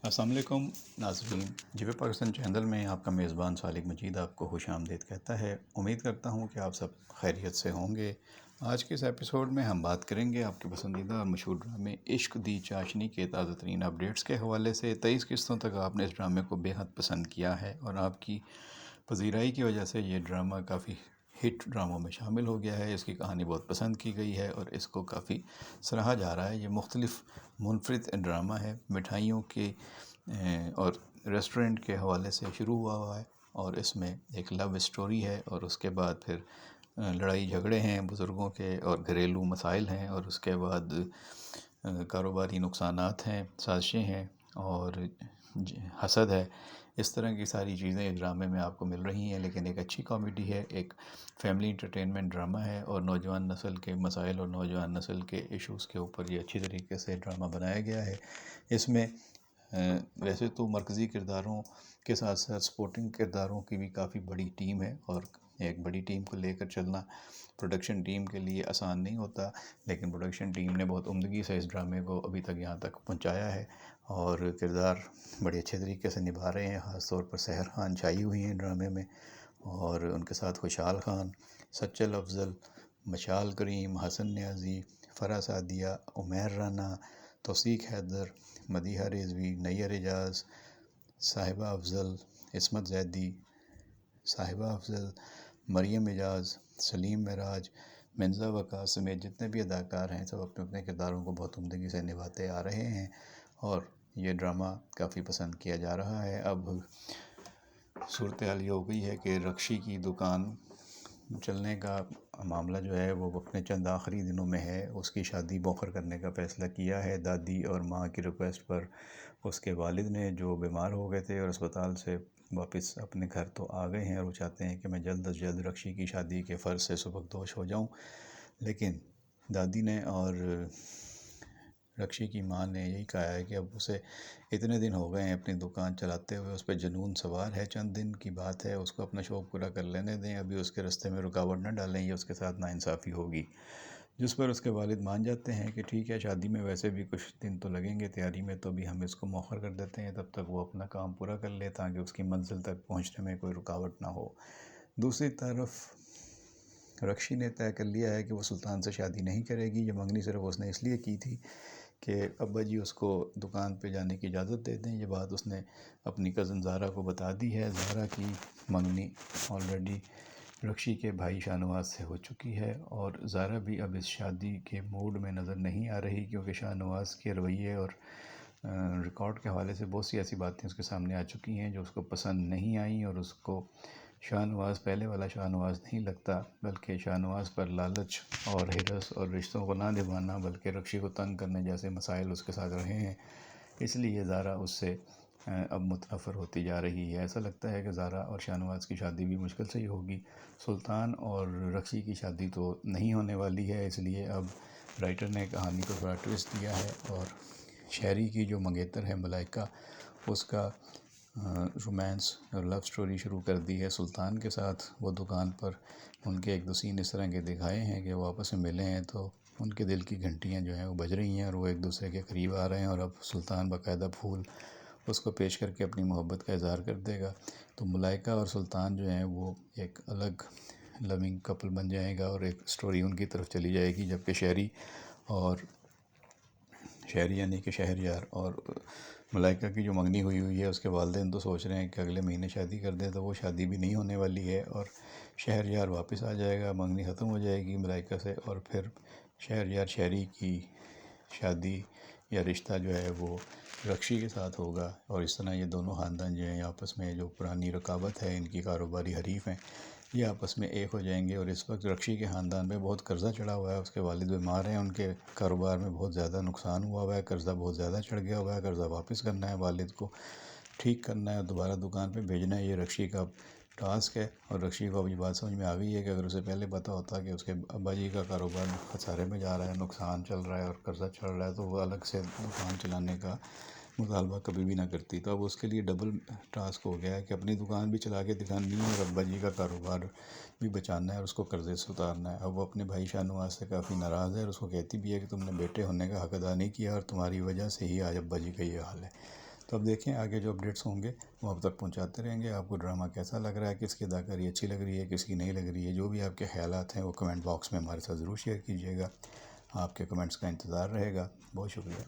السلام علیکم ناظرین، جیو پاکستان چینل میں آپ کا میزبان صالح مجید آپ کو خوش آمدید کہتا ہے۔ امید کرتا ہوں کہ آپ سب خیریت سے ہوں گے۔ آج کے اس ایپیسوڈ میں ہم بات کریں گے آپ کے پسندیدہ اور مشہور ڈرامے عشق دی چاشنی کے تازہ ترین اپڈیٹس کے حوالے سے۔ 23 قسطوں تک آپ نے اس ڈرامے کو بے حد پسند کیا ہے اور آپ کی پذیرائی کی وجہ سے یہ ڈرامہ کافی ہٹ ڈراموں میں شامل ہو گیا ہے۔ اس کی کہانی بہت پسند کی گئی ہے اور اس کو کافی سراہا جا رہا ہے۔ یہ مختلف منفرد ڈرامہ ہے، مٹھائیوں کے اور ریسٹورنٹ کے حوالے سے شروع ہوا ہے اور اس میں ایک لو اسٹوری ہے اور اس کے بعد پھر لڑائی جھگڑے ہیں بزرگوں کے اور گھریلو مسائل ہیں اور اس کے بعد کاروباری نقصانات ہیں، سازشیں ہیں اور حسد ہے۔ اس طرح کی ساری چیزیں اس ڈرامے میں آپ کو مل رہی ہیں، لیکن ایک اچھی کامیڈی ہے، ایک فیملی انٹرٹینمنٹ ڈرامہ ہے اور نوجوان نسل کے مسائل اور نوجوان نسل کے ایشوز کے اوپر یہ اچھی طریقے سے ڈرامہ بنایا گیا ہے۔ اس میں ویسے تو مرکزی کرداروں کے ساتھ ساتھ سپورٹنگ کرداروں کی بھی کافی بڑی ٹیم ہے اور ایک بڑی ٹیم کو لے کر چلنا پروڈکشن ٹیم کے لیے آسان نہیں ہوتا، لیکن پروڈکشن ٹیم نے بہت عمدگی سے اس ڈرامے کو ابھی تک یہاں تک پہنچایا ہے اور کردار بڑے اچھے طریقے سے نبھا رہے ہیں۔ خاص طور پر سحر خان چھائی ہوئی ہیں ڈرامے میں اور ان کے ساتھ خوشحال خان، سچل افضل، مشال کریم، حسن نیازی، فرح سعدیہ، عمیر رانا، توثیق حیدر، مدیحہ رضوی، نیّر اعجاز، صاحبہ افضل، عصمت زیدی، صاحبہ افضل، مریم اعجاز، سلیم معراج، منزہ وقاص سمیت جتنے بھی اداکار ہیں سب اپنے اپنے کرداروں کو بہت عمدگی سے نبھاتے آ رہے ہیں اور یہ ڈرامہ کافی پسند کیا جا رہا ہے۔ اب صورتحال یہ ہو گئی ہے کہ رکشی کی دکان چلنے کا معاملہ جو ہے وہ اپنے چند آخری دنوں میں ہے۔ اس کی شادی موخر کرنے کا فیصلہ کیا ہے دادی اور ماں کی ریکویسٹ پر۔ اس کے والد نے جو بیمار ہو گئے تھے اور اسپتال سے واپس اپنے گھر تو آ گئے ہیں اور وہ چاہتے ہیں کہ میں جلد از جلد رکشی کی شادی کے فرض سے سبکدوش ہو جاؤں، لیکن دادی نے اور رکشی کی ماں نے یہی کہا ہے کہ اب اسے اتنے دن ہو گئے ہیں اپنی دکان چلاتے ہوئے، اس پہ جنون سوار ہے، چند دن کی بات ہے، اس کو اپنا شوق پورا کر لینے دیں، ابھی اس کے راستے میں رکاوٹ نہ ڈالیں، یہ اس کے ساتھ ناانصافی ہوگی۔ جس پر اس کے والد مان جاتے ہیں کہ ٹھیک ہے، شادی میں ویسے بھی کچھ دن تو لگیں گے تیاری میں، تو بھی ہم اس کو مؤخر کر دیتے ہیں، تب تک وہ اپنا کام پورا کر لے تاکہ اس کی منزل تک پہنچنے میں کوئی رکاوٹ نہ ہو۔ دوسری طرف رکشی نے طے کر لیا ہے کہ وہ سلطان سے شادی نہیں کرے گی۔ یہ منگنی صرف اس نے اس لیے کی تھی کہ ابا جی اس کو دکان پہ جانے کی اجازت دے دیں۔ یہ بات اس نے اپنی کزن زہرا کو بتا دی ہے۔ زہرا کی منگنی آلریڈی رکشی کے بھائی شاہ نواز سے ہو چکی ہے اور زہرا بھی اب اس شادی کے موڈ میں نظر نہیں آ رہی، کیونکہ شاہ نواز کے رویے اور ریکارڈ کے حوالے سے بہت سی ایسی باتیں اس کے سامنے آ چکی ہیں جو اس کو پسند نہیں آئیں اور اس کو شاہ نواز پہلے والا شاہ نواز نہیں لگتا، بلکہ شاہ نواز پر لالچ اور ہرس اور رشتوں کو نہ نبھانا بلکہ رکشی کو تنگ کرنے جیسے مسائل اس کے ساتھ رہے ہیں۔ اس لیے زہرا اس سے اب متنفر ہوتی جا رہی ہے۔ ایسا لگتا ہے کہ زہرا اور شاہ نواز کی شادی بھی مشکل سے ہی ہوگی۔ سلطان اور رکشی کی شادی تو نہیں ہونے والی ہے، اس لیے اب رائٹر نے کہانی کو تھوڑا ٹویسٹ دیا ہے اور شہری کی جو منگیتر ہے ملائکہ، اس کا رومانس اور لو سٹوری شروع کر دی ہے سلطان کے ساتھ۔ وہ دکان پر ان کے ایک دو سین اس طرح کے دکھائے ہیں کہ وہ آپس میں ملے ہیں تو ان کے دل کی گھنٹیاں جو ہیں وہ بج رہی ہیں اور وہ ایک دوسرے کے قریب آ رہے ہیں، اور اب سلطان باقاعدہ پھول اس کو پیش کر کے اپنی محبت کا اظہار کر دے گا، تو ملائکہ اور سلطان جو ہیں وہ ایک الگ لونگ کپل بن جائے گا اور ایک سٹوری ان کی طرف چلی جائے گی، جبکہ شہری یعنی کہ شہریار اور ملائکہ کی جو منگنی ہوئی ہے اس کے والدین تو سوچ رہے ہیں کہ اگلے مہینے شادی کر دیں، تو وہ شادی بھی نہیں ہونے والی ہے اور شہریار واپس آ جائے گا، منگنی ختم ہو جائے گی ملائکہ سے، اور پھر شہریار شہری کی شادی یا رشتہ جو ہے وہ رکشی کے ساتھ ہوگا، اور اس طرح یہ دونوں خاندان جو ہیں آپس میں جو پرانی رقابت ہے، ان کی کاروباری حریف ہیں، یہ آپس میں ایک ہو جائیں گے۔ اور اس وقت رکشی کے خاندان پہ بہت قرضہ چڑھا ہوا ہے، اس کے والد بیمار ہیں، ان کے کاروبار میں بہت زیادہ نقصان ہوا ہے، قرضہ بہت زیادہ چڑھ گیا ہوا ہے، قرضہ واپس کرنا ہے، والد کو ٹھیک کرنا ہے اور دوبارہ دکان پہ بھیجنا ہے، یہ رکشی کا ٹاسک ہے۔ اور رکشی کو اب یہ بات سمجھ میں آ گئی ہے کہ اگر اسے پہلے پتہ ہوتا کہ اس کے ابا جی کا کاروبار خسارے میں جا رہا ہے، نقصان چل رہا ہے اور قرضہ چڑھ رہا ہے، تو وہ الگ سے دکان چلانے کا مطالبہ کبھی بھی نہ کرتی۔ تو اب اس کے لیے ڈبل ٹاسک ہو گیا ہے کہ اپنی دکان بھی چلا کے دکھانی ہے اور ابا جی کا کاروبار بھی بچانا ہے اور اس کو قرضے سے اتارنا ہے۔ اب وہ اپنے بھائی شاہ نواز سے کافی ناراض ہے اور اس کو کہتی بھی ہے کہ تم نے بیٹے ہونے کا حق ادا نہیں کیا اور تمہاری وجہ سے ہی آج ابا جی کا یہ حال ہے۔ تو اب دیکھیں آگے جو اپڈیٹس ہوں گے وہ اب تک پہنچاتے رہیں گے. آپ کو ڈرامہ کیسا لگ رہا ہے، کس کی اداکاری اچھی لگ رہی ہے، کس کی نہیں لگ رہی ہے، جو بھی آپ کے خیالات ہیں وہ کمنٹ باکس میں ہمارے ساتھ ضرور شیئر کیجیے گا. آپ کے کمنٹس کا انتظار رہے گا. بہت شکریہ.